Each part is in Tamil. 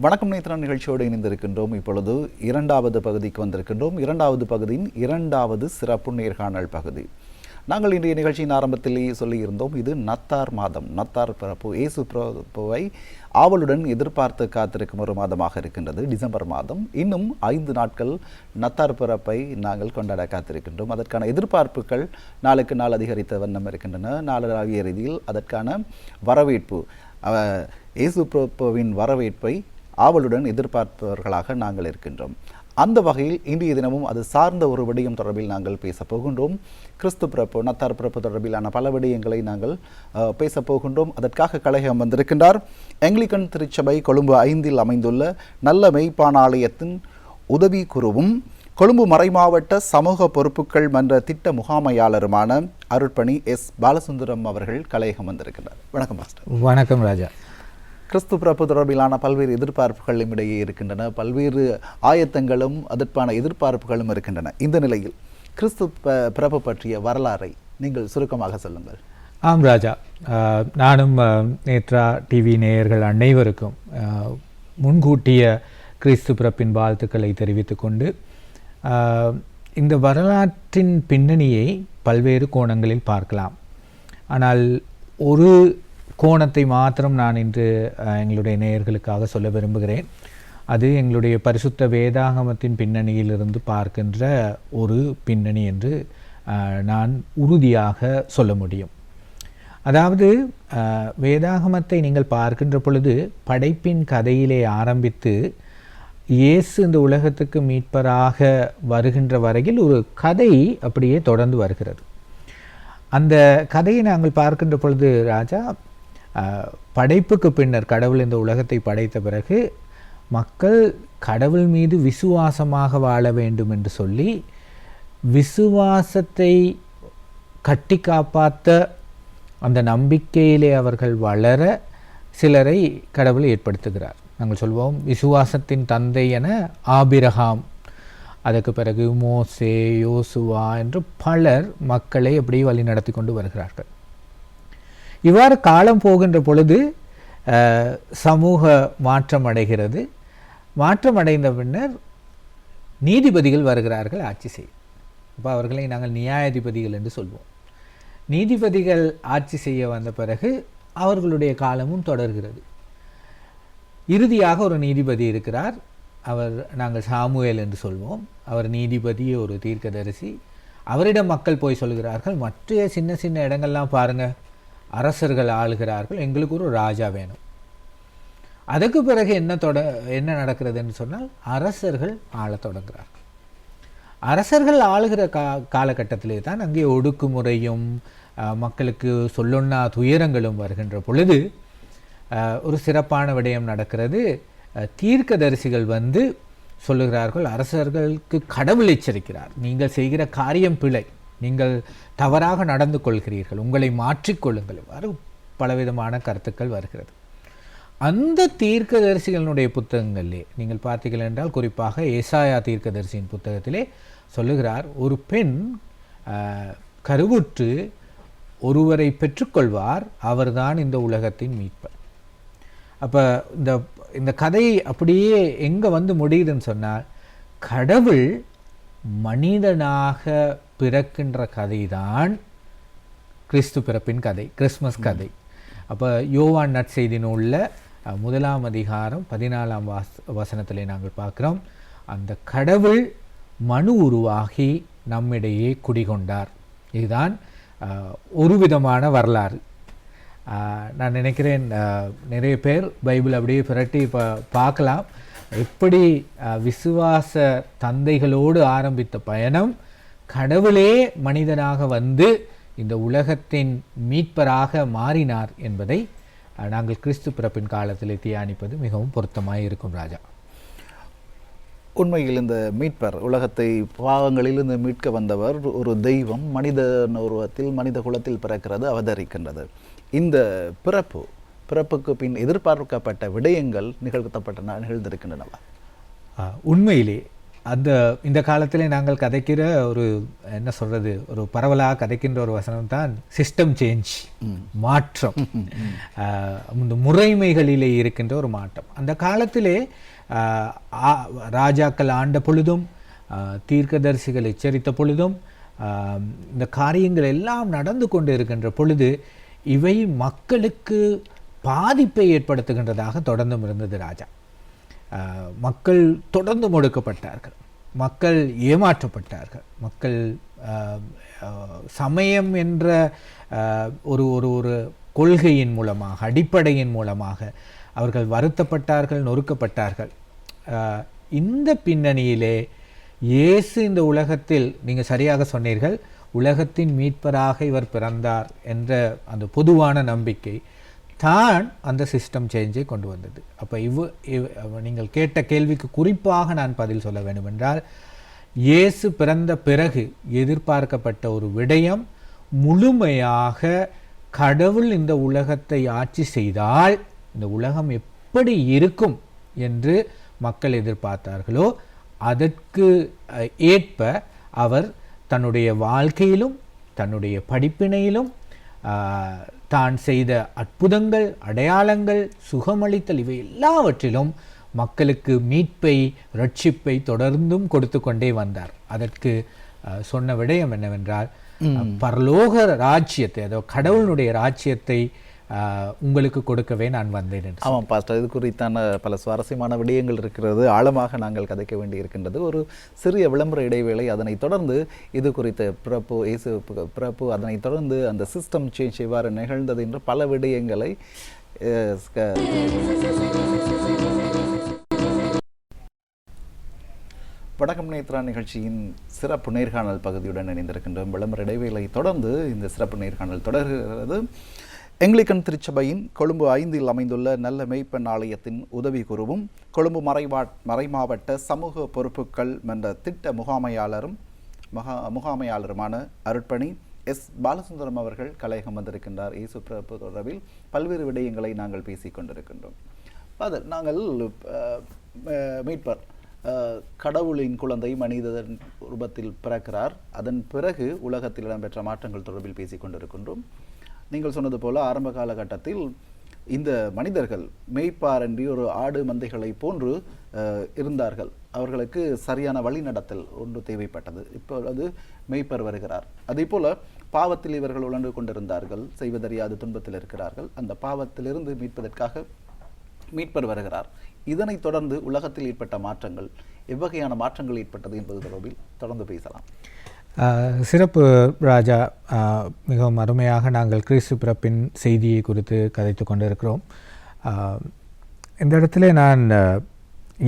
வணக்கம் நேத்ரா நிகழ்ச்சியோடு இணைந்திருக்கின்றோம். இப்பொழுது இரண்டாவது பகுதிக்கு வந்திருக்கின்றோம். இரண்டாவது பகுதியின் இரண்டாவது சிறப்பு நேர்காணல் பகுதி. நாங்கள் இன்றைய நிகழ்ச்சியின் ஆரம்பத்திலேயே சொல்லியிருந்தோம், இது நத்தார் மாதம். நத்தார் பிறப்பு இயேசு பிறப்பை ஆவலுடன் எதிர்பார்த்து காத்திருக்கும் ஒரு மாதமாக இருக்கின்றது. டிசம்பர் மாதம். இன்னும் 5 நாட்கள் நத்தார் பிறப்பை நாங்கள் கொண்டாட காத்திருக்கின்றோம். அதற்கான எதிர்பார்ப்புகள் நாளுக்கு நாள் அதிகரித்த வண்ணம் இருக்கின்றன. நாளாவிய ரீதியில் அதற்கான வரவேற்பு, இயேசு பிறப்புவின் வரவேற்பை ஆவலுடன் எதிர்பார்ப்பவர்களாக நாங்கள் இருக்கின்றோம். அந்த வகையில் இன்றைய தினமும் அது சார்ந்த ஒரு விடயம் தொடர்பில் நாங்கள் பேசப் போகின்றோம். கிறிஸ்து பிறப்பு, நத்தார் பிறப்பு தொடர்பிலான பல விடயங்களை நாங்கள் பேசப் போகின்றோம். அதற்காக கலையம் வந்திருக்கின்றார் ஆங்கிலிக்கன் திருச்சபை கொழும்பு 5 அமைந்துள்ள நல்ல மெய்ப்பான ஆலயத்தின் உதவி குருவும் கொழும்பு மறைமாவட்ட சமூக பொறுப்புகள் மன்ற திட்ட முகாமையாளருமான அருட்பணி எஸ் பாலசுந்தரம் அவர்கள் கலையகம் வந்திருக்கின்றார். வணக்கம் மாஸ்டர். வணக்கம் ராஜா. கிறிஸ்து பிறப்பு தொடர்பிலான பல்வேறு எதிர்பார்ப்புகளும் இடையே இருக்கின்றன. பல்வேறு ஆயத்தங்களும் அதற்கான எதிர்பார்ப்புகளும் இருக்கின்றன. இந்த நிலையில் கிறிஸ்து பிறப்பு பற்றிய வரலாறை நீங்கள் சுருக்கமாக சொல்லுங்கள். ஆம் ராஜா, நானும் நேத்ரா டிவி நேயர்கள் அனைவருக்கும் முன்கூட்டிய கிறிஸ்து பிறப்பின் வாழ்த்துக்களை தெரிவித்துக் கொண்டு, இந்த வரலாற்றின் பின்னணியை பல்வேறு கோணங்களில் பார்க்கலாம். ஆனால் ஒரு கோணத்தை மாத்திரம் நான் இன்று எங்களுடைய நேயர்களுக்காக சொல்ல விரும்புகிறேன். அது எங்களுடைய பரிசுத்த வேதாகமத்தின் பின்னணியிலிருந்து பார்க்கின்ற ஒரு பின்னணி என்று நான் உறுதியாக சொல்ல முடியும். அதாவது வேதாகமத்தை நீங்கள் பார்க்கின்ற பொழுது படைப்பின் கதையிலே ஆரம்பித்து இயேசு இந்த உலகத்துக்கு மீட்பராக வருகின்ற வரையில் ஒரு கதை அப்படியே தொடர்ந்து வருகிறது. அந்த கதையை நாங்கள் பார்க்கின்ற பொழுது ராஜா, படைப்புக்கு பின்னர் கடவுள் இந்த உலகத்தை படைத்த பிறகு மக்கள் கடவுள் மீது விசுவாசமாக வாழ வேண்டும் என்று சொல்லி விசுவாசத்தை கட்டி காப்பாற்ற அந்த நம்பிக்கையிலே அவர்கள் வளர சிலரை கடவுள் ஏற்படுத்துகிறார். நாங்கள் சொல்வோம் விசுவாசத்தின் தந்தை என ஆபிரகாம், அதற்கு பிறகு மோசே, யோசுவா என்று பலர் மக்களை அப்படியே வழி நடத்தி கொண்டு வருகிறார்கள். இவ்வாறு காலம் போகின்ற பொழுது சமூக மாற்றம் அடைகிறது. மாற்றம் அடைந்த பின்னர் நீதிபதிகள் வருகிறார்கள் ஆட்சி செய்ய. அப்போ அவர்களை நாங்கள் நியாயாதிபதிகள் என்று சொல்வோம். நீதிபதிகள் ஆட்சி செய்ய வந்த பிறகு அவர்களுடைய காலமும் தொடர்கிறது. இறுதியாக ஒரு நீதிபதி இருக்கிறார். அவர் நாங்கள் சாமுவேல் என்று சொல்வோம். அவர் நீதிபதி, ஒரு தீர்க்கதரிசி. அவரிடம் மக்கள் போய் சொல்கிறார்கள், மற்ற சின்ன சின்ன இடங்கள்லாம் பாருங்கள், அரசர்கள் ஆளுகிறார்கள், எங்களுக்கு ஒரு ராஜா வேணும். அதுக்கு பிறகு என்ன நடக்கிறதுன்னு சொன்னால் அரசர்கள் ஆளத் தொடங்குகிறார்கள். அரசர்கள் ஆளுகிற காலகட்டத்திலே தான் அங்கே ஒடுக்குமுறையும் மக்களுக்கு சொல்லொன்னா துயரங்களும் வருகின்ற பொழுது ஒரு சிறப்பான விடயம் நடக்கிறது. தீர்க்கதரிசிகள் வந்து சொல்லுகிறார்கள், அரசர்களுக்கு கடவுள் எச்சரிக்கிறார், நீங்கள் செய்கிற காரியம் பிழை, நீங்கள் தவறாக நடந்து கொள்கிறீர்கள், உங்களை மாற்றிக்கொள்ளுங்கள். இவ்வாறு பலவிதமான கருத்துக்கள் வருகிறது. அந்த தீர்க்கதரிசிகளுடைய புத்தகங்களிலே நீங்கள் பார்த்தீர்கள் என்றால், குறிப்பாக ஏசாயா தீர்க்கதரிசியின் புத்தகத்திலே சொல்லுகிறார், ஒரு பெண் கருவுற்று ஒருவரை பெற்றுக்கொள்வார், அவர்தான் இந்த உலகத்தின் மீட்பர். அப்போ இந்த கதை அப்படியே எங்கே வந்து முடியுதுன்னு சொன்னால், கடவுள் மனிதனாக பிறக்கின்ற கதை தான் கிறிஸ்து பிறப்பின் கதை, கிறிஸ்மஸ் கதை. அப்போ யோவான் நற்செய்தி நூலில் 1 அதிகாரம் 14 வசனத்திலே நாங்கள் பார்க்குறோம், அந்த கடவுள் மனு உருவாகி நம்மிடையே குடிகொண்டார். இதுதான் ஒரு விதமான வரலாறு. நான் நினைக்கிறேன் நிறைய பேர் பைபிள் அப்படியே புரட்டி பார்க்கலாம். எப்படி விசுவாச தந்தைகளோடு ஆரம்பித்த பயணம் கடவுளே மனிதனாக வந்து இந்த உலகத்தின் மீட்பராக மாறினார் என்பதை நாங்கள் கிறிஸ்து பிறப்பின் காலத்தில் தியானிப்பது மிகவும் பொருத்தமாக இருக்கும் ராஜா. உண்மையில் இந்த மீட்பர், உலகத்தை பாவங்களிலிருந்து மீட்க வந்தவர், ஒரு தெய்வம் மனித உருவத்தில் மனித குலத்தில் பிறக்கிறது, அவதரிக்கின்றது. இந்த பிறப்புக்கு பின் எதிர்பார்க்கப்பட்ட விடயங்கள் நிகழ்த்தப்பட்டன, நிகழ்ந்திருக்கின்றனவா? உண்மையிலே இந்த காலத்திலே நாங்கள் கதைக்கிற ஒரு என்ன சொல்றது, ஒரு பரவலாக கதைக்கின்ற ஒரு வசனம் தான் சிஸ்டம் சேஞ்ச், மாற்றம், இந்த முறைமைகளிலே இருக்கின்ற ஒரு மாற்றம். அந்த காலத்திலே ராஜாக்கள் ஆண்ட பொழுதும் தீர்க்கதரிசிகள் எச்சரித்த பொழுதும் இந்த காரியங்கள் எல்லாம் நடந்து கொண்டு இருக்கின்ற பொழுது இவை மக்களுக்கு பாதிப்பை ஏற்படுத்துகின்றதாக தொடர்ந்தும் இருந்தது. ராஜா மக்கள் தொடர்ந்து முடக்கப்பட்டார்கள், மக்கள் ஏமாற்றப்பட்டார்கள், மக்கள் சமயம் என்ற ஒரு ஒரு ஒரு கொள்கையின் மூலமாக, அடிப்படையின் மூலமாக அவர்கள் வருத்தப்பட்டார்கள், நொறுக்கப்பட்டார்கள். இந்த பின்னணியிலே இயேசு இந்த உலகத்தில், நீங்கள் சரியாக சொன்னீர்கள், உலகத்தின் மீட்பராக இவர் பிறந்தார் என்ற அந்த பொதுவான நம்பிக்கை தான் அந்த சிஸ்டம் சேஞ்சை கொண்டு வந்தது. அப்போ நீங்கள் கேட்ட கேள்விக்கு குறிப்பாக நான் பதில் சொல்ல வேண்டும் என்றால், இயேசு பிறந்த பிறகு எதிர்பார்க்கப்பட்ட ஒரு விடயம், முழுமையாக கடவுள் இந்த உலகத்தை ஆட்சி செய்தால் இந்த உலகம் எப்படி இருக்கும் என்று மக்கள் எதிர்பார்த்தார்களோ அதற்கு ஏற்ப அவர் தன்னுடைய வாழ்க்கையிலும் தன்னுடைய படிப்பினையிலும் தான் செய்த அற்புதங்கள், அடையாளங்கள், சுகமளித்தல், இவை எல்லாவற்றிலும் மக்களுக்கு மீட்பை, ரட்சிப்பை தொடர்ந்தும் கொடுத்து கொண்டே வந்தார். அதற்கு சொன்ன விடயம் என்னவென்றால், பரலோக ராஜ்யத்தை, அதாவது கடவுளுடைய ராஜ்யத்தை உங்களுக்கு கொடுக்கவே நான் வந்தேன் என்று. ஆமாம் பாஸ்டர், இது குறித்தான பல சுவாரஸ்யமான விடயங்கள் இருக்கிறது, ஆழமாக நாங்கள் கதைக்க வேண்டி இருக்கின்றது. ஒரு சிறிய விளம்பர இடைவேளை, அதனைத் தொடர்ந்து இது குறித்த பிறப்பு, இயேசு பிறப்பு, அதனைத் தொடர்ந்து அந்த சிஸ்டம் சேஞ்ச் எவ்வாறு நிகழ்ந்தது என்று பல விடயங்களை வணக்கம் நேத்ரா நிகழ்ச்சியின் சிறப்பு நேர்காணல் பகுதியுடன் இணைந்திருக்கின்றோம். விளம்பர இடைவேளை தொடர்ந்து இந்த சிறப்பு நேர்காணல் தொடர்கிறது. எங்கிலிக்கன் திருச்சபையின் கொழும்பு 5 அமைந்துள்ள நல்ல மெய்ப்பெண் ஆலயத்தின் உதவி குருவும் கொழும்பு மறைமாவட்ட சமூக பொறுப்புகள் என்ற திட்ட முகாமையாளருமான அருட்பணி எஸ் பாலசுந்தரம் அவர்கள் கலையகம் வந்திருக்கின்றார். இயேசு பிறப்பு தொடர்பில் பல்வேறு விடயங்களை நாங்கள் பேசிக் கொண்டிருக்கின்றோம். அதில் நாங்கள் மீட்பர் கடவுளின் குழந்தை மனிதன் ரூபத்தில் பிறக்கிறார், அதன் பிறகு உலகத்தில் இடம்பெற்ற மாற்றங்கள் தொடர்பில் பேசிக் கொண்டிருக்கின்றோம். நீங்கள் சொன்னது போல ஆரம்ப காலகட்டத்தில் இந்த மனிதர்கள் மேய்ப்பாரன்றி ஒரு ஆடு மந்தைகளை போன்று இருந்தார்கள். அவர்களுக்கு சரியான வழிநடத்தல் ஒன்று தேவைப்பட்டது. இப்பொழுது மேய்ப்பர் வருகிறார். அதே போல பாவத்தில் இவர்கள் உழன்று கொண்டிருந்தார்கள், செய்வதறியாது துன்பத்தில் இருக்கிறார்கள். அந்த பாவத்திலிருந்து மீட்பதற்காக மீட்பர் வருகிறார். இதனைத் தொடர்ந்து உலகத்தில் ஏற்பட்ட மாற்றங்கள், எவ்வகையான மாற்றங்கள் ஏற்பட்டது என்பது தொடர்பில் தொடர்ந்து பேசலாம். சிறப்பு ராஜா, மிகவும் அருமையாக நாங்கள் கிறிஸ்து பிறப்பின் செய்தியை குறித்து கதைத்து கொண்டிருக்கிறோம். இந்த இடத்துல நான்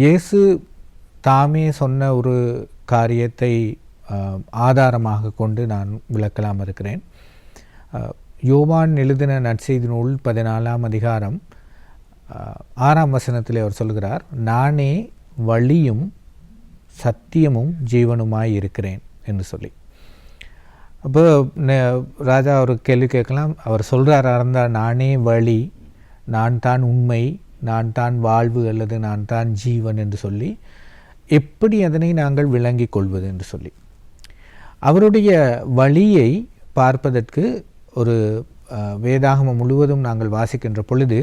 இயேசு தாமே சொன்ன ஒரு காரியத்தை ஆதாரமாக கொண்டு நான் விளக்கலாம் இருக்கிறேன். யோவான் எழுதின நற்செய்தி நூல் 14ஆம் அதிகாரம் 6ஆம் வசனத்திலே அவர் சொல்கிறார், நானே வழியும் சத்தியமும் ஜீவனுமாய் இருக்கிறேன் என்று சொல்லி. அப்போ ராஜா ஒரு கேள்வி கேட்கலாம், அவர் சொல்கிறாரா இருந்தால் நானே வழி, நான் தான் உண்மை, நான் தான் வாழ்வு அல்லது நான் தான் ஜீவன் என்று சொல்லி எப்படி அதனை நாங்கள் விளங்கி கொள்வது என்று சொல்லி. அவருடைய வழியை பார்ப்பதற்கு ஒரு வேதாகமம் முழுவதும் நாங்கள் வாசிக்கின்ற பொழுது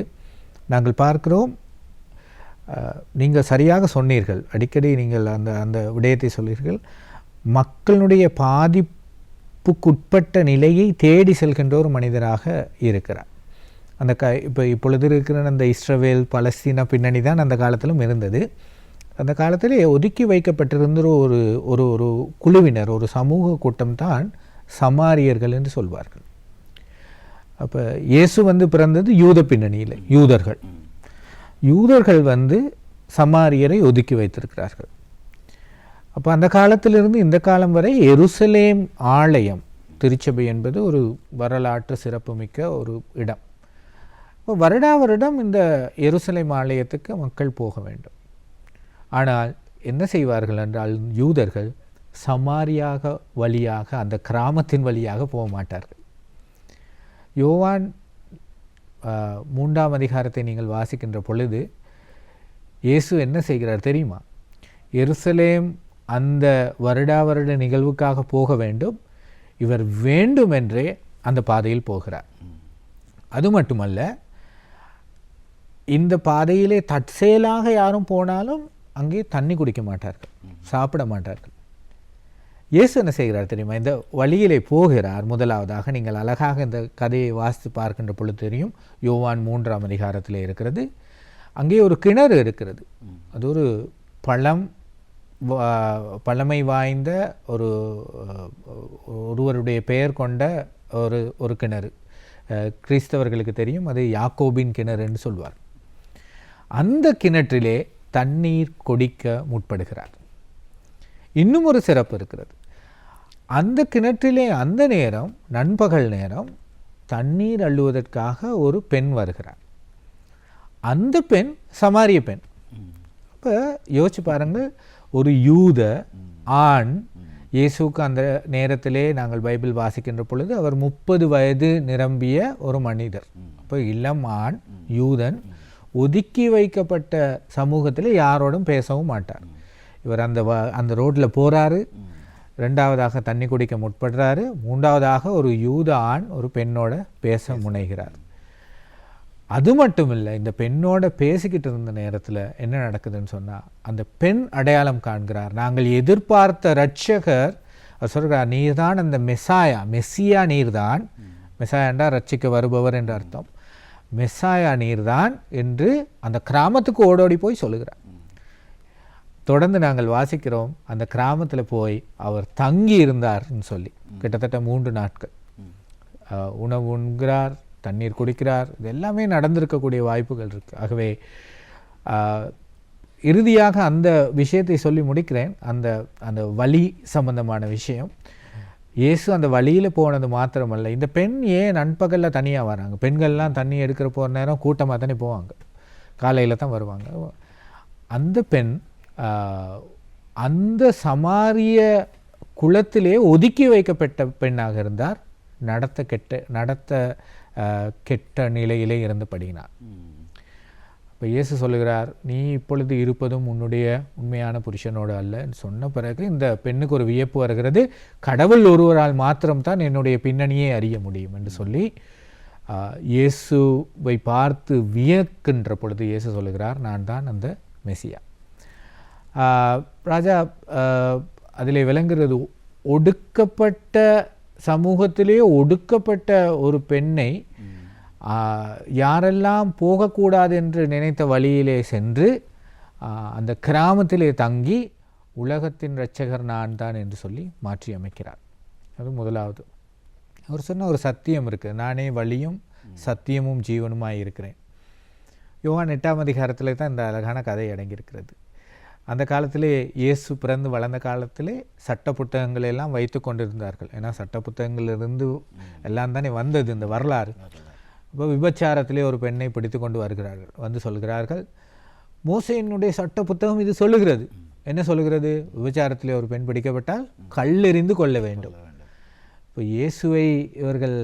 நாங்கள் பார்க்கிறோம், நீங்கள் சரியாக சொன்னீர்கள், அடிக்கடி நீங்கள் அந்த விடயத்தை சொல்லீர்கள், மக்களுடைய பாதிப்புக்குட்பட்ட நிலையை தேடி செல்கின்ற ஒரு மனிதராக இருக்கிறார். அந்த இப்பொழுது இருக்கிற அந்த இஸ்ரவேல் பலஸ்தீன பின்னணி தான் அந்த காலத்திலும் இருந்தது. அந்த காலத்திலே ஒதுக்கி வைக்கப்பட்டிருந்த ஒரு ஒரு ஒரு குழுவினர், ஒரு சமூக கூட்டம் தான் சமாரியர்கள் என்று சொல்வார்கள். அப்போ இயேசு பிறந்தது யூத பின்னணியில், யூதர்கள் சமாரியரை ஒதுக்கி வைத்திருக்கிறார்கள். அப்போ அந்த காலத்திலிருந்து இந்த காலம் வரை எருசலேம் ஆலயம், திருச்சபை என்பது ஒரு வரலாற்று சிறப்புமிக்க ஒரு இடம். இப்போ வருடம் இந்த எருசலேம் ஆலயத்துக்கு மக்கள் போக வேண்டும். ஆனால் என்ன செய்வார்கள் என்றால், யூதர்கள் சமாரியாக வழியாக, அந்த கிராமத்தின் வழியாக போக மாட்டார்கள். யோவான் 3ஆம் அதிகாரத்தை நீங்கள் வாசிக்கின்ற பொழுது இயேசு என்ன செய்கிறார் தெரியுமா? எருசலேம் அந்த வருடா வருட நிகழ்வுக்காக போக வேண்டும். இவர் வேண்டுமென்றே அந்த பாதையில் போகிறார். அது மட்டுமல்ல, இந்த பாதையிலே தற்செயலாக யாரும் போனாலும் அங்கே தண்ணி குடிக்க மாட்டார்கள், சாப்பிட மாட்டார்கள். இயேசு என்ன செய்கிறார் தெரியுமா? இந்த வழியிலே போகிறார். முதலாவதாக நீங்கள் அழகாக இந்த கதையை வாசித்து பார்க்கின்ற பொழுது தெரியும். யோவான் 3ஆம் அதிகாரத்தில் இருக்கிறது. அங்கே ஒரு கிணறு இருக்கிறது. அது ஒரு பழமை வாய்ந்த ஒருவருடைய பெயர் கொண்ட ஒரு கிணறு. கிறிஸ்தவர்களுக்கு தெரியும், அது யாக்கோபின் கிணறுன்னு சொல்வார். அந்த கிணற்றிலே தண்ணீர் குடிக்க முற்படுகிறார். இன்னும் ஒரு சிறப்பு இருக்கிறது. அந்த கிணற்றிலே அந்த நேரம், நண்பகல் நேரம், தண்ணீர் அள்ளுவதற்காக ஒரு பெண் வருகிறார். அந்த பெண் சமாரிய பெண். அப்போ யோசிச்சு பாருங்கள், ஒரு யூத ஆண் இயேசுக்கு அந்த நேரத்திலே நாங்கள் பைபிள் வாசிக்கின்ற பொழுது அவர் 30 வயது நிரம்பிய ஒரு மனிதர். அப்போ இளம் ஆண் யூதன் ஒதுக்கி வைக்கப்பட்ட சமூகத்தில் யாரோடும் பேசவும் மாட்டார். இவர் அந்த ரோட்டில் போகிறாரு. ரெண்டாவதாக தண்ணி குடிக்க முற்படுறாரு. மூன்றாவதாக ஒரு யூத ஆண் ஒரு பெண்ணோட பேச முனைகிறார். அது மட்டும் இல்லை, இந்த பெண்ணோட பேசிக்கிட்டு இருந்த நேரத்தில் என்ன நடக்குதுன்னு சொன்னால், அந்த பெண் அடையாளம் காண்கிறார். நாங்கள் எதிர்பார்த்த இரட்சகர் சொல்கிறார், நீர்தான் அந்த மெஸ்ஸியா நீர்தான். மெஸ்ஸாயாண்டா ரட்சிக்க வருபவர் என்ற அர்த்தம். மெஸ்ஸாயா நீர்தான் என்று அந்த கிராமத்துக்கு ஓடோடி போய் சொல்லுகிறார். தொடர்ந்து நாங்கள் வாசிக்கிறோம், அந்த கிராமத்தில் போய் அவர் தங்கி இருந்தார்னு சொல்லி கிட்டத்தட்ட 3 நாட்கள் உணவு உண்கிறார், தண்ணீர் குடிக்கிறார். இது எல்லாமே நடந்திருக்கக்கூடிய வாய்ப்புகள் இருக்குது. ஆகவே இறுதியாக அந்த விஷயத்தை சொல்லி முடிக்கிறேன். அந்த வழி சம்பந்தமான விஷயம், இயேசு அந்த வழியில் போனது மாத்திரமல்ல, இந்த பெண் ஏன் நண்பகலில் தனியாக வராங்க? பெண்கள்லாம் தண்ணி எடுக்கிற போகிற நேரம் கூட்டமாக தானே போவாங்க, காலையில் தான் வருவாங்க. அந்த பெண் அந்த சமாரிய குலத்திலே ஒதுக்கி வைக்கப்பட்ட பெண்ணாக இருந்தார். நடத்த கெட்ட நிலையிலே இருந்தபடினார். இப்போ இயேசு சொல்லுகிறார், நீ இப்பொழுது இருப்பதும் உன்னுடைய உண்மையான புருஷனோடு அல்ல சொன்ன பிறகு இந்த பெண்ணுக்கு ஒரு வியப்பு வருகிறது. கடவுள் ஒருவரால் மாத்திரம்தான் என்னுடைய பின்னணியை அறிய முடியும் என்று சொல்லி இயேசுவை பார்த்து வியக்கின்ற பொழுது இயேசு சொல்லுகிறார், நான் தான் அந்த மெசியா. ராஜா அதில் விளங்குகிறது, ஒடுக்கப்பட்ட சமூகத்திலேயே ஒடுக்கப்பட்ட ஒரு பெண்ணை யாரெல்லாம் போகக்கூடாது என்று நினைத்த வழியிலே சென்று அந்த கிராமத்திலே தங்கி உலகத்தின் இரட்சகர் நான் தான் என்று சொல்லி மாற்றி அமைக்கிறார். அது முதலாவது. அவர் சொன்ன ஒரு சத்தியம் இருக்குது, நானே வழியும் சத்தியமும் ஜீவனுமாய் இருக்கிறேன். யோவான் 8ஆம் அதிகாரத்தில் தான் இந்த அழகான கதை அடங்கியிருக்கிறது. அந்த காலத்திலே இயேசு பிறந்து வளர்ந்த காலத்திலே சட்ட புத்தகங்களை எல்லாம் வைத்து கொண்டிருந்தார்கள். ஏன்னா சட்ட புத்தகங்களிலிருந்து எல்லாம் தானே வந்தது இந்த வரலாறு. இப்போ விபச்சாரத்திலே ஒரு பெண்ணை பிடித்து கொண்டு வருகிறார்கள். வந்து சொல்கிறார்கள், மோசேயினுடைய சட்ட புத்தகம் இது சொல்லுகிறது. என்ன சொல்லுகிறது? விபச்சாரத்திலே ஒரு பெண் பிடிக்கப்பட்டால் கல்லெறிந்து கொள்ள வேண்டும். இப்போ இயேசுவை இவர்கள்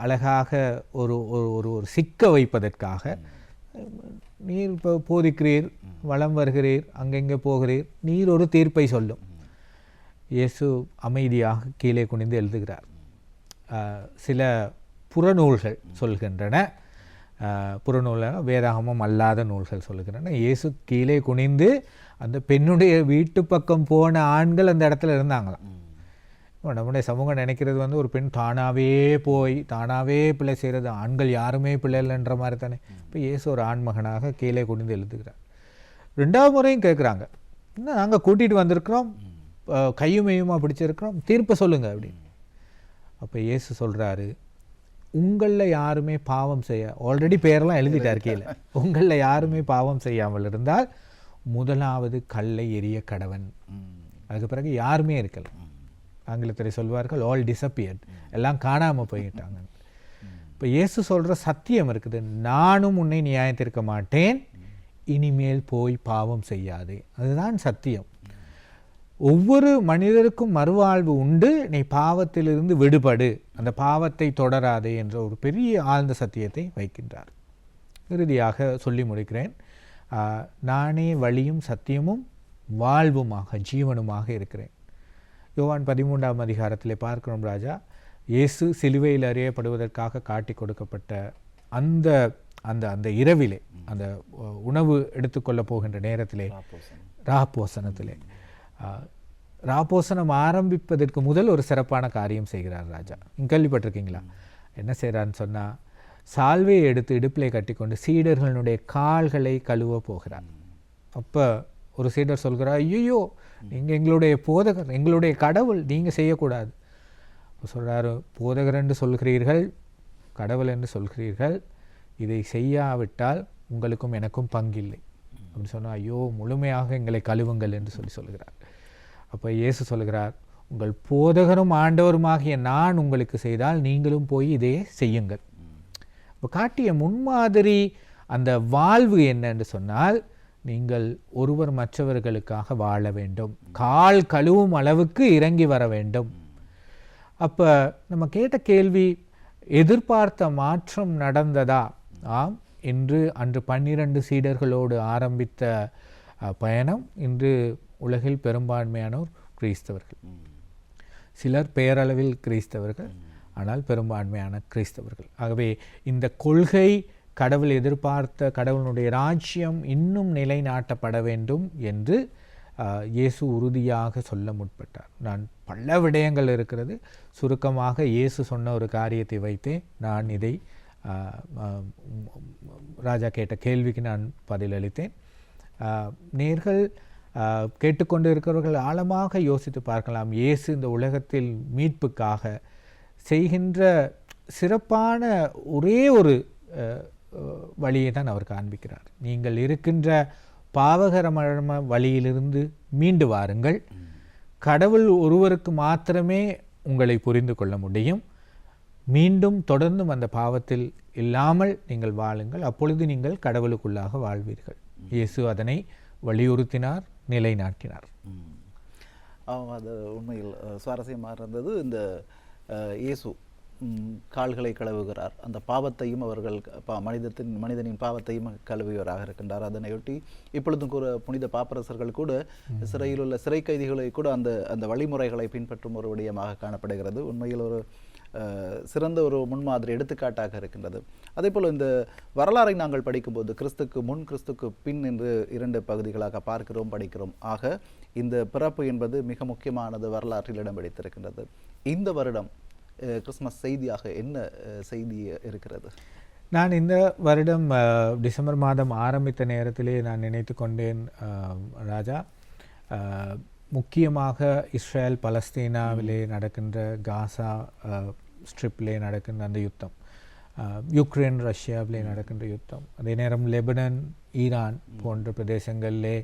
அழகாக ஒரு ஒரு ஒரு சிக்க வைப்பதற்காக, நீர் இப்போ போதிக்கிறீர், வலம் வருகிறீர், அங்கெங்கே போகிறீர், நீர் ஒரு தீர்ப்பை சொல்லும். இயேசு அமைதியாக கீழே குனிந்து எழுதுகிறார். சில புறநூல்கள் சொல்கின்றன, புறநூலாக வேதாகமம் அல்லாத நூல்கள் சொல்கின்றன. இயேசு கீழே குனிந்து அந்த பெண்ணுடைய வீட்டு பக்கம் போன ஆண்கள் அந்த இடத்துல இருந்தாங்களாம். நம்முடைய சமூகம் நினைக்கிறது வந்து ஒரு பெண் தானாகவே போய் தானாகவே பிள்ளை செய்கிறது, ஆண்கள் யாருமே பிள்ளை இல்லைன்ற மாதிரி தானே. இப்போ இயேசு ஒரு ஆண்மகனாக கீழே குனிந்து எழுதுகிறார். 2வது முறையும் கேட்குறாங்க, இன்னும் நாங்கள் கூட்டிகிட்டு வந்திருக்கிறோம், கையும் மையுமா பிடிச்சிருக்கிறோம், தீர்ப்பை சொல்லுங்கள் அப்படின்னு. அப்போ இயேசு சொல்கிறாரு, உங்களில் யாருமே பாவம் ஆல்ரெடி பேரெல்லாம் எழுதிட்டார் கீழே, உங்களில் யாருமே பாவம் செய்யாமல் இருந்தால் முதலாவது கல்லை எரிய கடவன். அதுக்கு பிறகு யாருமே இருக்கல. ஆங்கிலத்தில் சொல்வார்கள் ஆல் டிஸப்பியர்ட், எல்லாம் காணாமல் போய்கிட்டாங்க. இப்போ இயேசு சொல்கிற சத்தியம் இருக்குது, நானும் உன்னை நியாயத்திருக்க மாட்டேன், இனிமேல் போய் பாவம் செய்யாதே. அதுதான் சத்தியம். ஒவ்வொரு மனிதருக்கும் மறுவாழ்வு உண்டு, நீ பாவத்திலிருந்து விடுபடு, அந்த பாவத்தை தொடராதே என்ற ஒரு பெரிய ஆழ்ந்த சத்தியத்தை வைக்கின்றார். இறுதியாக சொல்லி முடிக்கிறேன், நானே வழியும் சத்தியமும் வாழ்வுமாக ஜீவனுமாக இருக்கிறேன். யோவான் 13ஆம் அதிகாரத்திலே பார்க்கிறோம் ராஜா, இயேசு சிலுவையில் அறியப்படுவதற்காக காட்டி கொடுக்கப்பட்ட அந்த அந்த அந்த இரவிலே, அந்த உணவு எடுத்துக்கொள்ள போகின்ற நேரத்திலே, ராப்போசனத்திலே, ராப்போசனம் ஆரம்பிப்பதற்கு முதல் ஒரு சிறப்பான காரியம் செய்கிறார் ராஜா. கேள்விப்பட்டிருக்கீங்களா? என்ன செய்கிறான்னு சொன்னால், சால்வையை எடுத்து இடுப்பிலே கட்டிக்கொண்டு சீடர்களுடைய கால்களை கழுவ போகிறார். அப்போ ஒரு சீடர் சொல்கிறார், ஐயோ நீங்கள் எங்களுடைய போதகர், எங்களுடைய கடவுள், நீங்கள் செய்யக்கூடாது. சொல்கிறாரு, போதகர் என்று சொல்கிறீர்கள், கடவுள் என்று சொல்கிறீர்கள், இதை செய்யாவிட்டால் உங்களுக்கும் எனக்கும் பங்கில்லை அப்படின்னு சொன்னால், ஐயோ முழுமையாக எங்களை கழுவுங்கள் என்று சொல்கிறார். அப்போ இயேசு சொல்கிறார், உங்கள் போதகரும் ஆண்டவருமாகிய நான் உங்களுக்கு செய்தால் நீங்களும் போய் இதே செய்யுங்கள். இப்போ காட்டிய முன்மாதிரி அந்த வாழ்வு என்னன்னு சொன்னால், நீங்கள் ஒருவர் மற்றவர்களுக்காக வாழ வேண்டும், கால் கழுவும் அளவுக்கு இறங்கி வர வேண்டும். அப்போ நம்ம கேட்ட கேள்வி, எதிர்பார்த்த மாற்றம் நடந்ததா? ஆம். அன்று 12 சீடர்களோடு ஆரம்பித்த பயணம் இன்று உலகில் பெரும்பான்மையானோர் கிறிஸ்தவர்கள். சிலர் பெயரளவில் கிறிஸ்தவர்கள், ஆனால் பெரும்பான்மையான கிறிஸ்தவர்கள். ஆகவே இந்த கொள்கை, கடவுள் எதிர்பார்த்த கடவுளுடைய ராஜ்யம் இன்னும் நிலைநாட்டப்பட வேண்டும் என்று இயேசு உறுதியாக சொல்ல முற்பட்டார். நான் பல விடயங்கள் இருக்கிறது, சுருக்கமாக இயேசு சொன்ன ஒரு காரியத்தை வைத்தே நான் இதை ராஜா கேட்ட கேள்விக்கு நான் பதிலளித்தேன். நேர்கள் கேட்டுக்கொண்டு இருக்கிறவர்கள் ஆழமாக யோசித்து பார்க்கலாம். இயேசு இந்த உலகத்தில் மீட்புக்காக செய்கின்ற சிறப்பான ஒரே ஒரு வழியை தான் அவர் காண்பிக்கிறார். நீங்கள் இருக்கின்ற பாவகரமான வழியிலிருந்து மீண்டு வாருங்கள். கடவுள் ஒருவருக்கு மாத்திரமே உங்களை புரிந்து கொள்ள முடியும். மீண்டும் தொடர்ந்தும் அந்த பாவத்தில் இல்லாமல் நீங்கள் வாழுங்கள், அப்பொழுது நீங்கள் கடவுளுக்குள்ளாக வாழ்வீர்கள். இயேசு அதனை வலியுறுத்தினார், நிலைநாட்டினார். அது உண்மையில் சுவாரஸ்யமாக இருந்தது. இந்த இயேசு கால்களை கழுவுகிறார், அந்த பாவத்தையும் அவர்கள் மனிதனின் பாவத்தையும் கழுவியவராக இருக்கின்றார். அதனையொட்டி இப்பொழுதும் கூட புனித பாப்பரசர்கள் கூட சிறையில் உள்ள சிறை கைதிகளை கூட அந்த அந்த வழிமுறைகளை பின்பற்றும் ஒரு விடயமாக காணப்படுகிறது. உண்மையில் ஒரு சிறந்த ஒரு முன்மாதிரி எடுத்துக்காட்டாக இருக்கின்றது. அதே போல் இந்த வரலாறை நாங்கள் படிக்கும்போது கிறிஸ்துக்கு முன் கிறிஸ்துக்கு பின் என்று 2 பகுதிகளாக பார்க்கிறோம், படிக்கிறோம். ஆக இந்த பிறப்பு என்பது மிக முக்கியமானது, வரலாற்றில் இடம் பிடித்திருக்கின்றது. இந்த வருடம் கிறிஸ்மஸ் செய்தியாக என்ன செய்தி இருக்கிறது? நான் இந்த வருடம் டிசம்பர் மாதம் ஆரம்பித்த நேரத்திலே நான் நினைத்து கொண்டேன் ராஜா, முக்கியமாக இஸ்ரேல் பலஸ்தீனாவிலே நடக்கின்ற, காசா ஸ்ட்ரிப்பிலே நடக்கின்ற அந்த யுத்தம், யுக்ரைன் ரஷ்யாவிலே நடக்கின்ற யுத்தம், அதே நேரம் லெபனன் ஈரான் போன்ற பிரதேசங்களிலே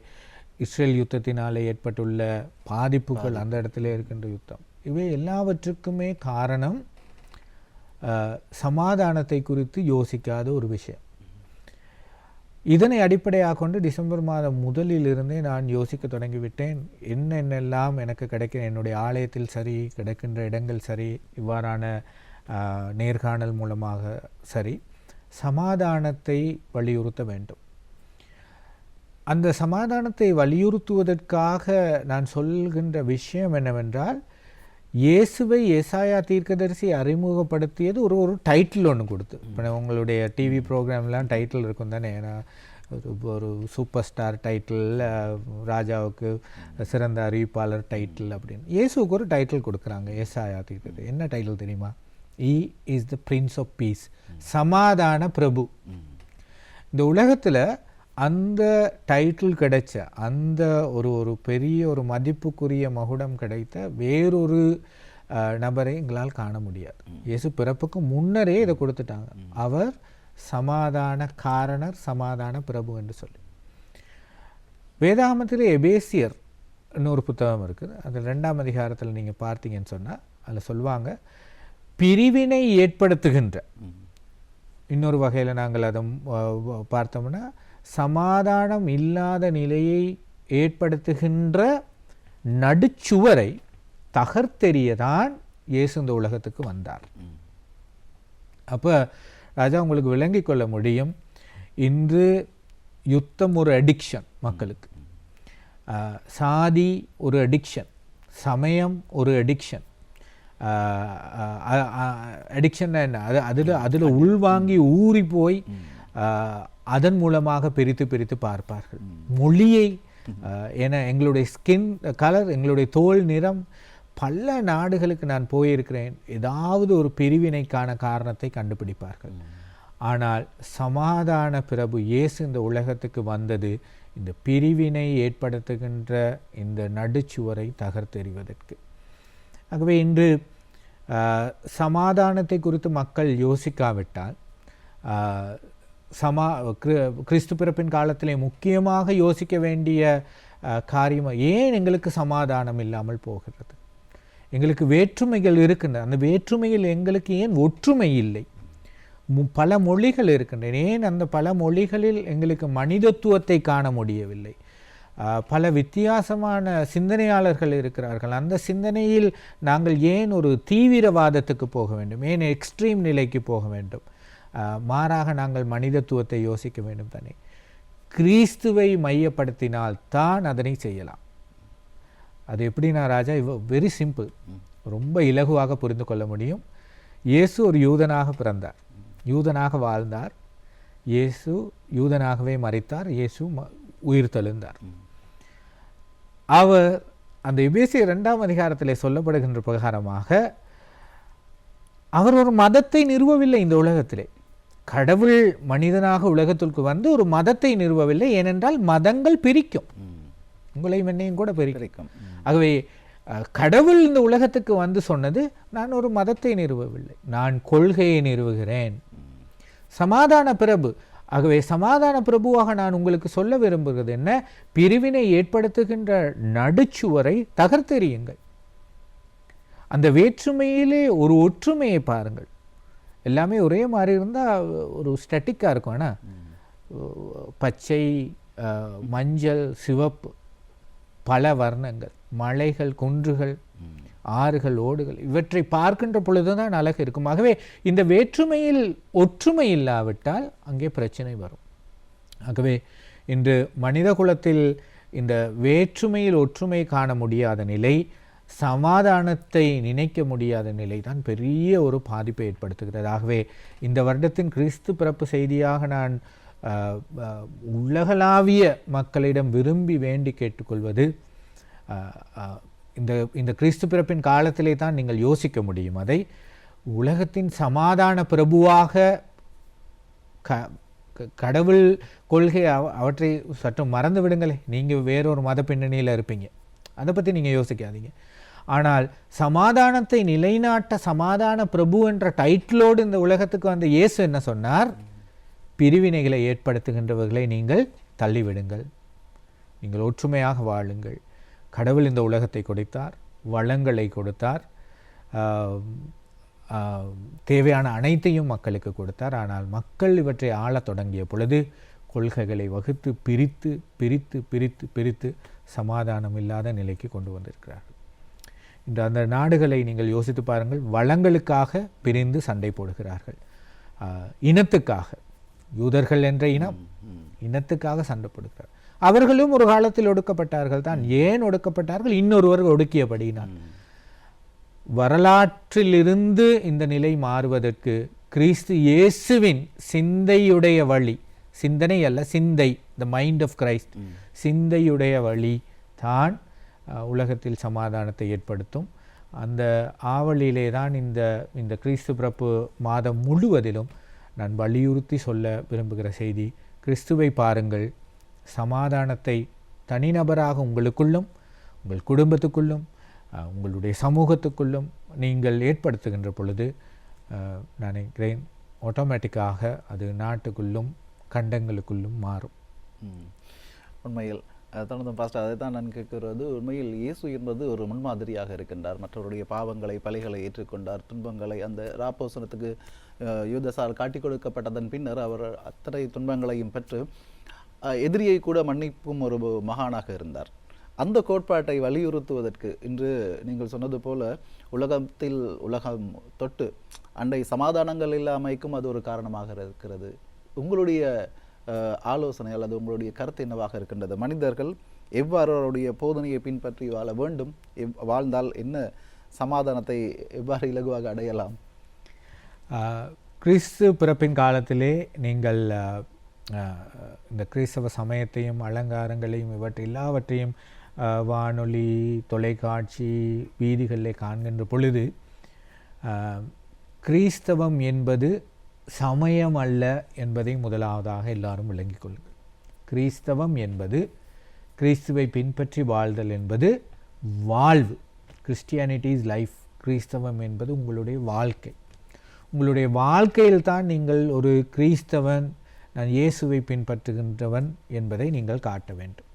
இஸ்ரேல் யுத்தத்தினாலே ஏற்பட்டுள்ள பாதிப்புகள், அந்த இடத்துல இருக்கின்ற யுத்தம், இவை எல்லாவற்றுக்குமே காரணம் சமாதானத்தை குறித்து யோசிக்காத ஒரு விஷயம். இதனை அடிப்படையாக கொண்டு டிசம்பர் மாதம் முதலிலிருந்தே நான் யோசிக்க தொடங்கிவிட்டேன். என்னென்னெல்லாம் எனக்கு கிடைக்கிற, என்னுடைய ஆலயத்தில் சரி, கிடைக்கின்ற இடங்கள் சரி, இவ்வாறான நேர்காணல் மூலமாக சரி, சமாதானத்தை வலியுறுத்த வேண்டும். அந்த சமாதானத்தை வலியுறுத்துவதற்காக நான் சொல்கின்ற விஷயம் என்னவென்றால், இயேசுவை ஏசாயா தீர்க்கதரிசி அறிமுகப்படுத்தியது ஒரு டைட்டில் ஒன்று கொடுத்து. இப்போ உங்களுடைய டிவி ப்ரோக்ராம்லாம் டைட்டில் இருக்கும் தானே, ஏன்னா ஒரு சூப்பர் ஸ்டார் டைட்டில், ராஜாவுக்கு சிறந்த அறிவிப்பாளர் டைட்டில் அப்படின்னு. இயேசுவுக்கு ஒரு டைட்டில் கொடுக்குறாங்க ஏசாயா தீர்க்கதரிசி. என்ன டைட்டில் தெரியுமா? He is the Prince of Peace, சமாதான பிரபு. இந்த உலகத்தில் அந்த டைட்டில் கிடைச்ச, அந்த ஒரு பெரிய ஒரு மதிப்புக்குரிய மகுடம் கிடைத்த வேறொரு நபரை எங்களால் காண முடியாது. இயேசு பிறப்புக்கு முன்னரே இதை கொடுத்துட்டாங்க. அவர் சமாதான காரணர், சமாதான பிரபு என்று சொல்லி. வேதாகமத்தில் எபேசியர் இன்னொரு புத்தகம் இருக்குது, அதில் 2ஆம் அதிகாரத்தில் நீங்கள் பார்த்தீங்கன்னு சொன்னால் அதில் சொல்லுவாங்க, பிரிவினை ஏற்படுத்துகின்ற, இன்னொரு வகையில் நாங்கள் அதை பார்த்தோம்னா சமாதானம் இல்லாத நிலையை ஏற்படுத்துகின்ற நடுச்சுவரை தகர்த்தெறியதான் இயேசு இந்த உலகத்துக்கு வந்தார். அப்போ ராஜா, உங்களுக்கு விளங்கி கொள்ள முடியும், இன்று யுத்தம் ஒரு அடிக்ஷன் மக்களுக்கு. சாதி ஒரு அடிக்ஷன், சமயம் ஒரு அடிக்ஷன். அடிக்ஷன் என்ன, அதில் உள்வாங்கி ஊறி போய் அதன் மூலமாக பிரித்து பிரித்து பார்ப்பார்கள். மொழியை, என எங்களுடைய ஸ்கின் கலர், எங்களுடைய தோல் நிறம், பல நாடுகளுக்கு நான் போயிருக்கிறேன், ஏதாவது ஒரு பிரிவினைக்கான காரணத்தை கண்டுபிடிப்பார்கள். ஆனால் சமாதான பிரபு இயேசு இந்த உலகத்துக்கு வந்தது இந்த பிரிவினை ஏற்படுத்துகின்ற இந்த நடுச்சுவரை தகர்த்தெறிவதற்கு. ஆகவே இன்று சமாதானத்தை குறித்து மக்கள் யோசிக்காவிட்டால், கிறிஸ்து பிறப்பின் காலத்திலே முக்கியமாக யோசிக்க வேண்டிய காரியம், ஏன் எங்களுக்கு சமாதானம் இல்லாமல் போகிறது? எங்களுக்கு வேற்றுமைகள் இருக்கின்றன, அந்த வேற்றுமையில் எங்களுக்கு ஏன் ஒற்றுமை இல்லை? பல மொழிகள் இருக்கின்றன, ஏன் அந்த பல மொழிகளில் எங்களுக்கு மனிதத்துவத்தை காண முடியவில்லை? பல வித்தியாசமான சிந்தனையாளர்கள் இருக்கிறார்கள், அந்த சிந்தனையில் நாங்கள் ஏன் ஒரு தீவிரவாதத்துக்கு போக வேண்டும்? ஏன் எக்ஸ்ட்ரீம் நிலைக்கு போக வேண்டும்? மாறாக நாங்கள் மனிதத்துவத்தை யோசிக்க வேண்டும் தானே. கிறிஸ்துவை மையப்படுத்தினால் தான் அதனை செய்யலாம். அது எப்படின்னா ராஜா, வெரி சிம்பிள், ரொம்ப இலகுவாக புரிந்து கொள்ள முடியும். இயேசு ஒரு யூதனாக பிறந்தார், யூதனாக வாழ்ந்தார், இயேசு யூதனாகவே மரித்தார், இயேசு உயிர் தெழுந்தார். அவர் அந்த எபேசியர் 2ஆம் அதிகாரத்திலே சொல்லப்படுகின்ற பிரகாரமாக அவர் ஒரு மதத்தை நிறுவவில்லை. இந்த உலகத்திலே கடவுள் மனிதனாக உலகத்திற்கு வந்து ஒரு மதத்தை நிறுவவில்லை. ஏனென்றால் மதங்கள் பிரிக்கும், உங்களையும் என்னையும் கூட பிரிக்கும். ஆகவே கடவுள் இந்த உலகத்துக்கு வந்து சொன்னது, நான் ஒரு மதத்தை நிறுவவில்லை, நான் கொள்கையை நிறுவுகிறேன், சமாதான பிரபு. ஆகவே சமாதான பிரபுவாக நான் உங்களுக்கு சொல்ல விரும்புகிறது என்ன? பிரிவினை ஏற்படுத்துகின்ற நடுச்சுவரை தகர்த்தெறியுங்கள். அந்த வேற்றுமையிலே ஒரு ஒற்றுமையை பாருங்கள். எல்லாமே ஒரே மாதிரி இருந்தால் ஒரு ஸ்டட்டிக்காக இருக்கும். ஆனால் பச்சை, மஞ்சள், சிவப்பு, பல வர்ணங்கள், மலைகள், குன்றுகள், ஆறுகள், ஓடுகள், இவற்றை பார்க்கின்ற பொழுதுதான் அழகு இருக்கும். ஆகவே இந்த வேற்றுமையில் ஒற்றுமை இல்லாவிட்டால் அங்கே பிரச்சனை வரும். ஆகவே இன்று மனித குலத்தில் இந்த வேற்றுமையில் ஒற்றுமை காண முடியாத நிலை, சமாதானத்தை நினைக்க முடியாத நிலை தான் பெரிய ஒரு பாதிப்பை ஏற்படுத்துகிறது. ஆகவே இந்த வருடத்தின் கிறிஸ்து பிறப்பு செய்தியாக நான் உலகளாவிய மக்களிடம் விரும்பி வேண்டி கேட்டுக்கொள்வது, இந்த கிறிஸ்து பிறப்பின் காலத்திலே தான் நீங்கள் யோசிக்க முடியும். அதை உலகத்தின் சமாதான பிரபுவாக கடவுள் கொள்கை அவற்றை சற்று மறந்து விடுங்களே. நீங்கள் வேறொரு மத பின்னணியில் இருப்பீங்க, அதை பற்றி நீங்கள் யோசிக்காதீங்க. ஆனால் சமாதானத்தை நிலைநாட்ட சமாதான பிரபு என்ற டைட்டிலோடு இந்த உலகத்துக்கு வந்த இயேசு என்ன சொன்னார்? பிரிவினைகளை ஏற்படுத்துகின்றவர்களை நீங்கள் தள்ளிவிடுங்கள், நீங்கள் ஒற்றுமையாக வாழுங்கள். கடவுள் இந்த உலகத்தை கொடுத்தார், வளங்களை கொடுத்தார், தேவையான அனைத்தையும் மக்களுக்கு கொடுத்தார். ஆனால் மக்கள் இவற்றை ஆளத் தொடங்கிய பொழுது கொள்கைகளை வகுத்து பிரித்து பிரித்து பிரித்து பிரித்து சமாதானம் இல்லாத நிலைக்கு கொண்டு வந்திருக்கிறார்கள். இன்று அந்த நாடுகளை நீங்கள் யோசித்து பாருங்கள். வளங்களுக்காக பிரிந்து சண்டை போடுகிறார்கள், இனத்துக்காக, யூதர்கள் என்ற இனத்துக்காக சண்டை போடுகிறார். அவர்களும் ஒரு காலத்தில் ஒடுக்கப்பட்டார்கள் தான். ஏன் ஒடுக்கப்பட்டார்கள்? இன்னொருவர் ஒடுக்கியபடியினால். வரலாற்றிலிருந்து இந்த நிலை மாறுவதற்கு கிறிஸ்து இயேசுவின் சிந்தையுடைய வழி, சிந்தனை அல்ல சிந்தை, த மைண்ட் ஆஃப் கிரைஸ்ட், சிந்தையுடைய வழி தான் உலகத்தில் சமாதானத்தை ஏற்படுத்தும். அந்த ஆவலிலே தான் இந்த கிறிஸ்து பிறப்பு மாதம் முழுவதிலும் நான் வலியுறுத்தி சொல்ல விரும்புகிற செய்தி, கிறிஸ்துவை பாருங்கள். சமாதானத்தை தனிநபராக உங்களுக்குள்ளும், உங்கள் குடும்பத்துக்குள்ளும், உங்களுடைய சமூகத்துக்குள்ளும் நீங்கள் ஏற்படுத்துகின்ற பொழுது நான் நினைக்கிறேன் ஆட்டோமேட்டிக்காக அது நாட்டுக்குள்ளும் கண்டங்களுக்குள்ளும் மாறும். உண்மையில் தொடர்ந்து பாஸ்டர் அதை தான் நான் கேட்கிறது. உண்மையில் இயேசு என்பது ஒரு முன்மாதிரியாக இருக்கின்றார். மற்றவருடைய பாவங்களை, பலிகளை ஏற்றுக்கொண்டார், துன்பங்களை அந்த ராப்போசனத்துக்கு யூதசால் காட்டி கொடுக்கப்பட்டதன் பின்னர் அவர் அத்தனை துன்பங்களையும் பெற்று எதிரியை கூட மன்னிப்பும் ஒரு மகானாக இருந்தார். அந்த கோட்பாட்டை வலியுறுத்துவதற்கு இன்று நீங்கள் சொன்னது போல உலகத்தில் உலகம் தொட்டு அண்டை சமாதானங்கள் இல்லாமைக்கும் அது ஒரு காரணமாக இருக்கிறது. உங்களுடைய ஆலோசனை அல்லது உங்களுடைய கருத்து என்னவாக இருக்கின்றது? மனிதர்கள் எவ்வாறு அவருடைய போதனையை பின்பற்றி வாழ வேண்டும், வாழ்ந்தால் என்ன சமாதானத்தை எவ்வாறு இலகுவாக அடையலாம்? கிறிஸ்து பிறப்பின் காலத்திலே நீங்கள் இந்த கிறிஸ்தவ சமயத்தையும் அலங்காரங்களையும் இவற்றை எல்லாவற்றையும் வானொலி, தொலைக்காட்சி, வீதிகளிலே காண்கின்ற பொழுது கிறிஸ்தவம் என்பது சமயம் அல்ல என்பதை முதலாவதாக எல்லாரும் விளங்கிக் கொள்ளுங்கள். கிறிஸ்தவம் என்பது கிறிஸ்துவை பின்பற்றி வாழ்தல் என்பது வாழ்வு. Christianity is life. கிறிஸ்தவம் என்பது உங்களுடைய வாழ்க்கை. உங்களுடைய வாழ்க்கையில் தான் நீங்கள் ஒரு கிறிஸ்தவன், நான் இயேசுவை பின்பற்றுகின்றவன் என்பதை நீங்கள் காட்ட வேண்டும்.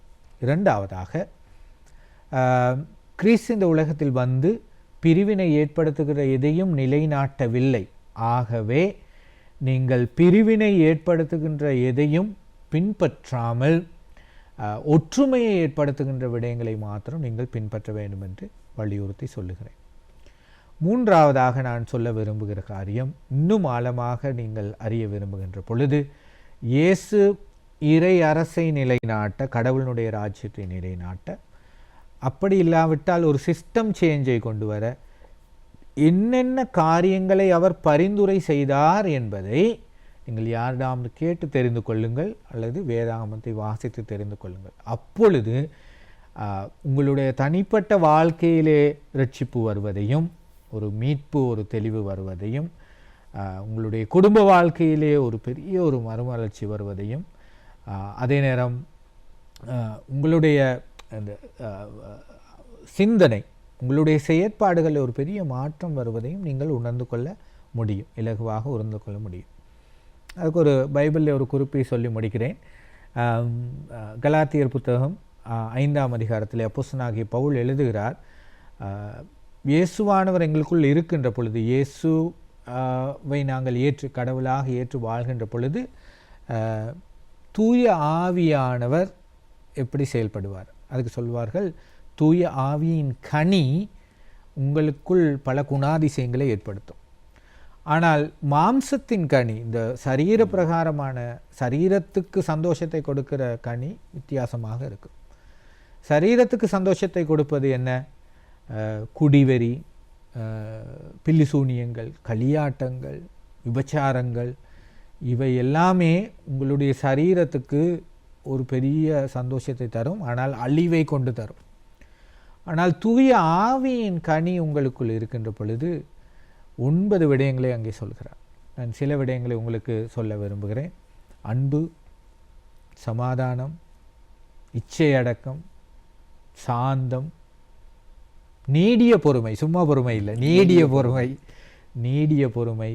இரண்டாவதாக, கிறிஸ்து இந்த உலகத்தில் வந்து பிரிவினை ஏற்படுத்துகிற எதையும் நிலைநாட்டவில்லை. ஆகவே நீங்கள் பிரிவினை ஏற்படுத்துகின்ற எதையும் பின்பற்றாமல் ஒற்றுமையை ஏற்படுத்துகின்ற விடயங்களை மாத்திரம் நீங்கள் பின்பற்ற வேண்டும் என்று வலியுறுத்தி சொல்லுகிறேன். மூன்றாவதாக நான் சொல்ல விரும்புகிற காரியம், இன்னும் ஆழமாக நீங்கள் அறிய விரும்புகின்ற பொழுது, இயேசு இறை அரசை நிலைநாட்ட, கடவுளுடைய ராஜ்யத்தை நிலைநாட்ட, அப்படி இல்லாவிட்டால் ஒரு சிஸ்டம் சேஞ்சை கொண்டு வர என்னென்ன காரியங்களை அவர் பரிந்துரை செய்தார் என்பதை நீங்கள் யாரிடம் கேட்டு தெரிந்து கொள்ளுங்கள், அல்லது வேதாகமத்தை வாசித்து தெரிந்து கொள்ளுங்கள். அப்பொழுது உங்களுடைய தனிப்பட்ட வாழ்க்கையிலே இரட்சிப்பு வருவதையும், ஒரு மீட்பு, ஒரு தெளிவு வருவதையும், உங்களுடைய குடும்ப வாழ்க்கையிலே ஒரு பெரிய ஒரு மறுமலர்ச்சி வருவதையும், அதே நேரம் உங்களுடைய அந்த சிந்தனை, உங்களுடைய செயற்பாடுகளில் ஒரு பெரிய மாற்றம் வருவதையும் நீங்கள் உணர்ந்து கொள்ள முடியும், இலகுவாக உணர்ந்து கொள்ள முடியும். அதுக்கு ஒரு பைபிளில் ஒரு குறிப்பை சொல்லி முடிக்கிறேன். கலாத்தியர் புத்தகம் 5ஆம் அதிகாரத்தில் அப்போஸ்தலனாகிய பவுல் எழுதுகிறார், இயேசுவானவர் எங்களுக்குள் இருக்கின்ற பொழுது, இயேசுவை நாங்கள் ஏற்று கடவுளாக ஏற்று வாழ்கின்ற பொழுது தூய ஆவியானவர் எப்படி செயல்படுவார்? அதுக்கு சொல்வார்கள், தூய ஆவியின் கனி உங்களுக்குள் பல குணாதிசயங்களை ஏற்படுத்தும். ஆனால் மாம்சத்தின் கனி, இந்த சரீர பிரகாரமான சரீரத்துக்கு சந்தோஷத்தை கொடுக்கிற கனி வித்தியாசமாக இருக்கும். சரீரத்துக்கு சந்தோஷத்தை கொடுப்பது என்ன? குடிவெறி, பில்லிசூனியங்கள், களியாட்டங்கள், விபச்சாரங்கள், இவை எல்லாமே உங்களுடைய சரீரத்துக்கு ஒரு பெரிய சந்தோஷத்தை தரும், ஆனால் அழிவை கொண்டு தரும். ஆனால் தூய ஆவியின் கனி உங்களுக்குள் இருக்கின்ற பொழுது 9 விடயங்களை அங்கே சொல்கிறார். நான் சில விடயங்களை உங்களுக்கு சொல்ல விரும்புகிறேன். அன்பு, சமாதானம், இச்சையடக்கம், சாந்தம், நீடிய பொறுமை, சும்மா பொறுமை இல்லை, நீடிய பொறுமை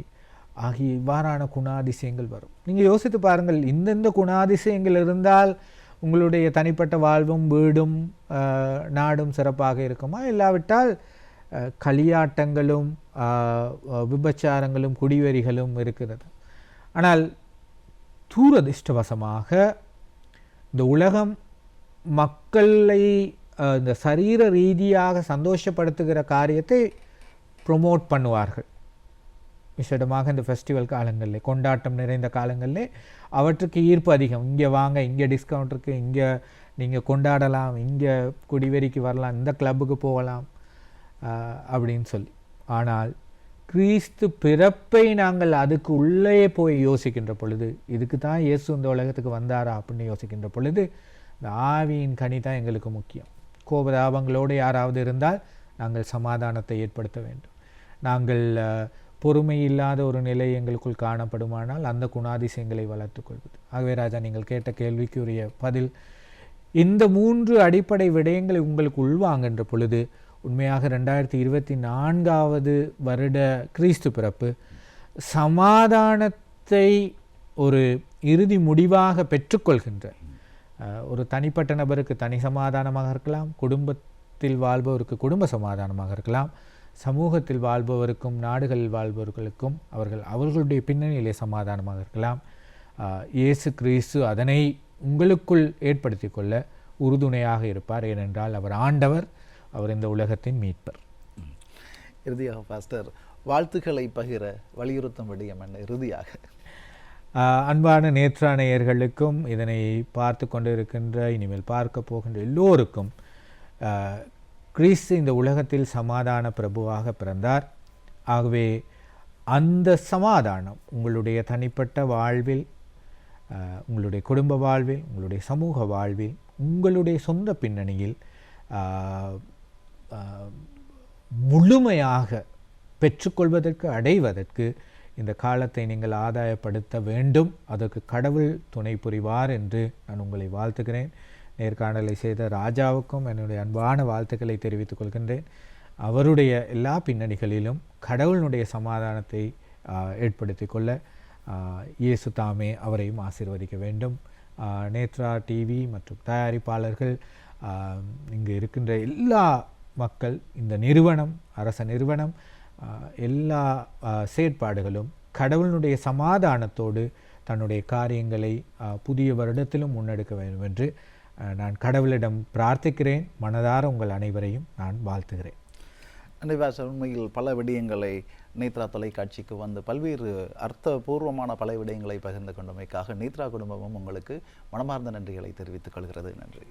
ஆகிய இவ்வாறான குணாதிசயங்கள் வரும். நீங்கள் யோசித்து பாருங்கள், இந்தந்த குணாதிசயங்கள் இருந்தால் உங்களுடைய தனிப்பட்ட வாழ்வும் வீடும் நாடும் சிறப்பாக இருக்குமா? இல்லாவிட்டால் களியாட்டங்களும் விபச்சாரங்களும் குடிவெறிகளும் இருக்கிறது. ஆனால் துரதிர்ஷ்டவசமாக இந்த உலகம் மக்களை இந்த சரீர ரீதியாக சந்தோஷப்படுத்துகிற காரியத்தை ப்ரொமோட் பண்ணுவார்கள். விசேடமாக இந்த ஃபெஸ்டிவல் காலங்களில், கொண்டாட்டம் நிறைந்த காலங்களில் அவற்றுக்கு ஈர்ப்பு அதிகம். இங்கே வாங்க, இங்கே டிஸ்கவுண்ட் இருக்குது, இங்கே நீங்கள் கொண்டாடலாம், இங்கே குடிவெறிக்கு வரலாம், இந்த கிளப்புக்கு போகலாம் அப்படின்னு சொல்லி. ஆனால் கிறிஸ்து பிறப்பை நாங்கள் அதுக்கு உள்ளே போய் யோசிக்கின்ற பொழுது, இதுக்கு தான் இயேசு இந்த உலகத்துக்கு வந்தாரா அப்படின்னு யோசிக்கின்ற பொழுது, இந்த ஆவியின் கனி தான் எங்களுக்கு முக்கியம். கோபதாபங்களோடு யாராவது இருந்தால் நாங்கள் சமாதானத்தை ஏற்படுத்த வேண்டும். நாங்கள் பொறுமை இல்லாத ஒரு நிலை எங்களுக்குள் காணப்படுமானால் அந்த குணாதிசயங்களை வளர்த்துக் கொள்வது. ஆகவே ராஜா, நீங்கள் கேட்ட கேள்விக்குரிய பதில், இந்த 3 அடிப்படை விடயங்களை உங்களுக்கு உள்வாங்கின்ற பொழுது உண்மையாக 2024 வருட கிறிஸ்து பிறப்பு சமாதானத்தை ஒரு இறுதி முடிவாக பெற்றுக்கொள்கின்ற, ஒரு தனிப்பட்ட நபருக்கு தனி சமாதானமாக இருக்கலாம், குடும்பத்தில் வாழ்பவருக்கு குடும்ப சமாதானமாக இருக்கலாம், சமூகத்தில் வாழ்பவருக்கும் நாடுகளில் வாழ்பவர்களுக்கும் அவர்களுடைய பின்னணியிலே சமாதானமாக இருக்கலாம். இயேசு கிறிஸ்து அதனை உங்களுக்குள் ஏற்படுத்தி கொள்ள உறுதுணையாக இருப்பார். ஏனென்றால் அவர் ஆண்டவர், அவர் இந்த உலகத்தின் மீட்பர். இறுதியாக பாஸ்டர், வாழ்த்துக்களை பகிர வலியுறுத்தும் விடயம் என்ன? இறுதியாக அன்பான நேத்ரா நேயர்களுக்கும் இதனை பார்த்து கொண்டு இருக்கின்ற இனிமேல் பார்க்க போகின்ற எல்லோருக்கும் கிறிஸ்து இந்த உலகத்தில் சமாதான பிரபுவாக பிறந்தார். ஆகவே அந்த சமாதானம் உங்களுடைய தனிப்பட்ட வாழ்வில், உங்களுடைய குடும்ப வாழ்வில், உங்களுடைய சமூக வாழ்வில், உங்களுடைய சொந்த பின்னணியில் முழுமையாக பெற்றுக்கொள்வதற்கு, அடைவதற்கு இந்த காலத்தை நீங்கள் ஆதாயப்படுத்த வேண்டும். அதற்கு கடவுள் துணை புரிவார் என்று நான் உங்களை வாழ்த்துகிறேன். நேர்காணலை செய்த ராஜாவுக்கும் என்னுடைய அன்பான வாழ்த்துக்களை தெரிவித்துக் கொள்கின்றேன். அவருடைய எல்லா பின்னணிகளிலும் கடவுளுடைய சமாதானத்தை ஏற்படுத்தி கொள்ள இயேசு தாமே அவரையும் ஆசீர்வதிக்க வேண்டும். நேத்ரா டிவி மற்றும் தயாரிப்பாளர்கள், இங்கு இருக்கின்ற எல்லா மக்கள், இந்த நிறுவனம், அரச நிறுவனம், எல்லா செயற்பாடுகளும் கடவுளுடைய சமாதானத்தோடு தன்னுடைய காரியங்களை புதிய வருடத்திலும் முன்னெடுக்க வேண்டும் என்று நான் கடவுளிடம் பிரார்த்திக்கிறேன். மனதார உங்கள் அனைவரையும் நான் வாழ்த்துகிறேன். நன்றிவாசர், உண்மையில் பல விடயங்களை நேத்ரா தொலைக்காட்சிக்கு வந்து பல்வேறு அர்த்தபூர்வமான பல விடயங்களை பகிர்ந்து கொண்டமைக்காக நேத்ரா குடும்பமும் உங்களுக்கு மனமார்ந்த நன்றிகளை தெரிவித்துக் கொள்கிறது. நன்றி.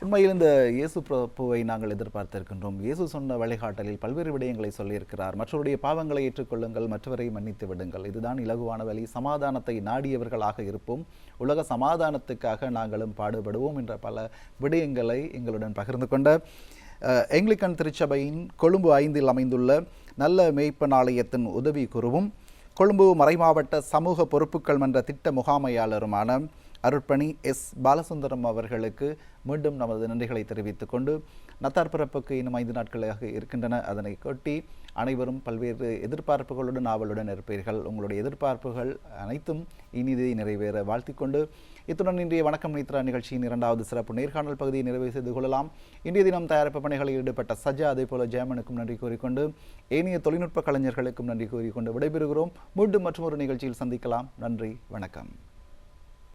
உண்மையில் இந்த இயேசு பிரபுவை நாங்கள் எதிர்பார்த்திருக்கின்றோம். இயேசு சொன்ன வழிகாட்டலில் பல்வேறு விடயங்களை சொல்லியிருக்கிறார். மற்றவருடைய பாவங்களை ஏற்றுக்கொள்ளுங்கள், மற்றவரை மன்னித்து விடுங்கள், இதுதான் இலகுவான வழி, சமாதானத்தை நாடியவர்களாக இருப்போம், உலக சமாதானத்துக்காக நாங்களும் பாடுபடுவோம் என்ற பல விடயங்களை எங்களுடன் பகிர்ந்து கொண்ட ஆங்கிலிக்கன் திருச்சபையின் கொழும்பு 5 அமைந்துள்ள நல்ல மேய்ப்பன் ஆலயத்தின் உதவி குருவும் கொழும்பு மறைமாவட்ட சமூக பொறுப்புகள் மன்ற திட்ட முகாமையாளருமான அருட்பணி எஸ் பாலசுந்தரம் அவர்களுக்கு மீண்டும் நமது நன்றிகளை தெரிவித்துக் கொண்டு, நத்தார் பிறப்புக்கு இன்னும் 5 நாட்களாக இருக்கின்றன. அதனை கொட்டி அனைவரும் பல்வேறு எதிர்பார்ப்புகளுடன் ஆவலுடன் இருப்பீர்கள். உங்களுடைய எதிர்பார்ப்புகள் அனைத்தும் இனிதை நிறைவேற வாழ்த்திக்கொண்டு, இத்துடன் இன்றைய வணக்கம் நேத்ரா நிகழ்ச்சியின் 2வது சிறப்பு நேர்காணல் பகுதியை நிறைவு செய்து கொள்ளலாம். இன்றைய தினம் தயாரிப்பு பணிகளில் ஈடுபட்ட சஜா, அதே போல ஜெயமனுக்கும் நன்றி கூறிக்கொண்டு, ஏனைய தொழில்நுட்ப கலைஞர்களுக்கும் நன்றி கூறிக்கொண்டு விடைபெறுகிறோம். மீண்டும் மற்றொரு நிகழ்ச்சியில் சந்திக்கலாம். நன்றி, வணக்கம்.